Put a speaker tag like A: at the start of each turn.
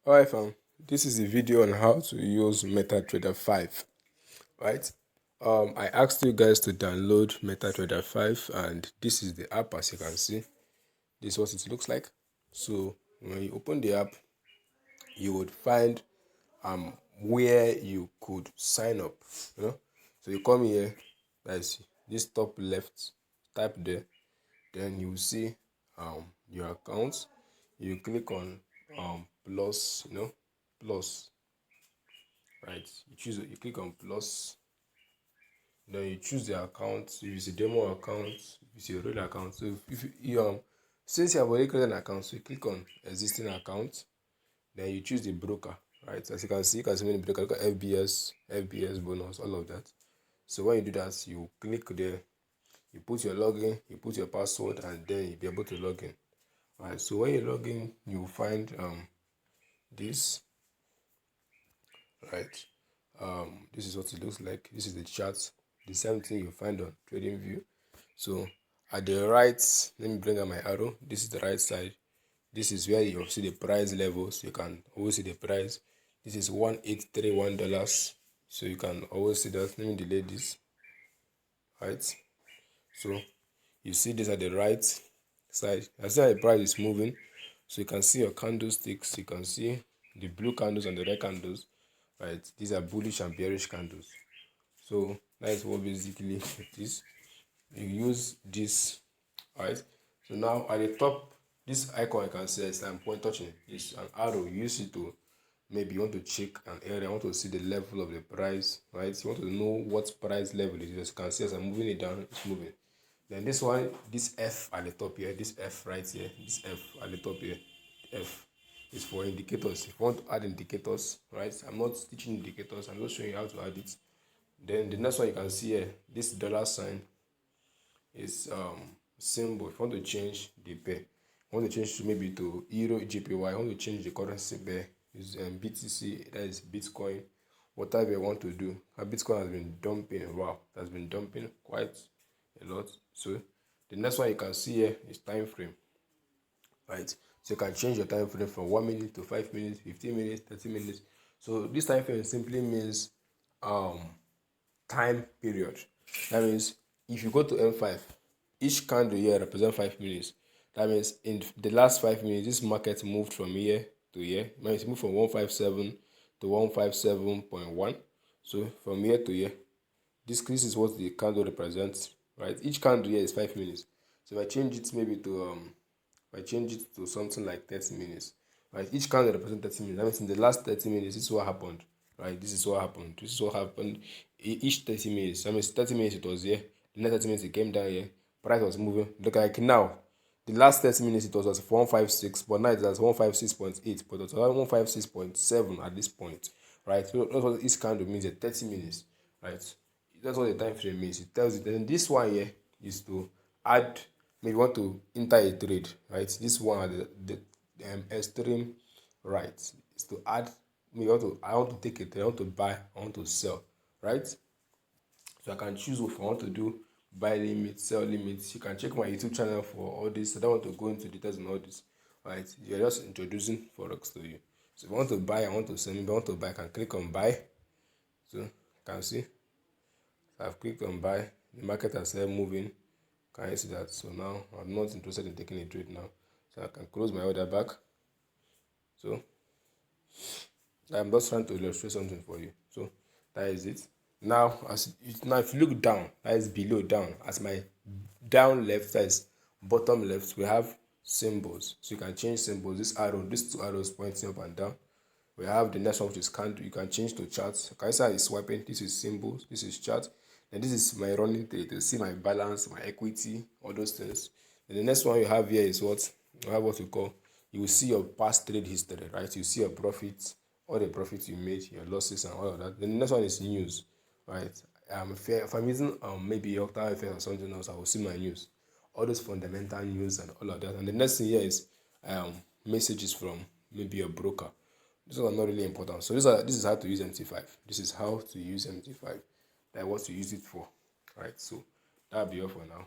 A: Alright fam, this is a video on how to use MetaTrader 5, right? I asked you guys to download MetaTrader 5 and this is the app. As you can see, this is what it looks like. So when you open the app, you would find where you could sign up, So you come here, that's this top left, type there, then you will see your account. You click on plus, plus, right? You click on plus, then you choose the account. If it's a demo account, if it's a real account. So if you since you have already created an account, so you click on existing account, then you choose the broker, right? As you can see many broker. Look at FBS bonus, all of that. So when you do that, you click there, you put your login, you put your password, and then you'll be able to log in. Right, so when you log in, you will find this, right? This is what it looks like. This is the chart, the same thing you find on TradingView. So at the right, let me bring up my arrow. This is the right side. This is where you see the price levels. You can always see the price. This is $1831. So you can always see that. Let me delay this. Right. So you see this at the right side. I see how the price is moving. So you can see your candlesticks. You can see the blue candles and the red candles. Right. These are bullish and bearish candles. So that is what basically it is. You use this. Alright. So now at the top, this icon I can see is I'm touching. It's an arrow. You use it to maybe you want to check an area. You want to see the level of the price. Right. You want to know what price level it is. As you can see, as I'm moving it down, it's moving. Then this one, this F at the top here, this F right here, this F at the top here, F is for indicators. If you want to add indicators, right? I'm not teaching indicators, I'm just showing you how to add it. Then the next one you can see here, this dollar sign is symbol. If you want to change the pair, you want to change maybe to Euro JPY, you want to change the currency pair, is BTC, that is Bitcoin, whatever you want to do. Bitcoin has been dumping, wow, it has been dumping quite a lot. So the next one you can see here is time frame, right? So you can change your time frame from 1 minute to 5 minutes, 15 minutes, 30 minutes. So this time frame simply means time period. That means if you go to M5, each candle here represents 5 minutes. That means in the last 5 minutes, this market moved from here to here. It means it moved from 157 to 157.1. So from here to here, this is what the candle represents, right? Each candle here is 5 minutes. So if I change it maybe to something like 30 minutes, right? Each candle represents 30 minutes. That means in the last 30 minutes, this is what happened, right? This is what happened. This is what happened each 30 minutes. That means 30 minutes it was here. The next 30 minutes it came down here. Price was moving. Look like now. The last 30 minutes it was at 156, but now it's at 156.8, but it's around 156.7 at this point, right? So that's what each candle means at 30 minutes, right? That's what the time frame means. It tells you. Then this one here is to add. Maybe you want to enter a trade, right? This one at the extreme right is to add. Maybe I want to take a trade. I want to buy. I want to sell, right? So I can choose if I want to do buy limit, sell limits. You can check my YouTube channel for all this. I don't want to go into details on all this, right? You're just introducing forex to you. So if I want to buy, I want to sell. Maybe I want to buy. I can click on buy. So you can see I've clicked on buy. The market has started moving. Can you see that? So now I'm not interested in taking a trade now. So I can close my order back. So I'm just trying to illustrate something for you. So that is it. Now, if you look down, that is below down. As my down left, that is bottom left, we have symbols. So you can change symbols. This arrow, these two arrows pointing up and down. We have the next one, which is candle. You can change to charts. Can you see how it's swiping? This is symbols. This is chart. And this is my running trade. You see my balance, my equity, all those things. And the next one you have here is what you have what we call. You will see your past trade history, right? You see your profits, all the profits you made, your losses, and all of that. Then the next one is news, right? If I'm using maybe Octa FX or something else, I will see my news, all those fundamental news and all of that. And the next thing here is messages from maybe your broker. These are not really important. So this is how to use MT5. This is how to use MT5. Like what to use it for, right? So that'll be all for now.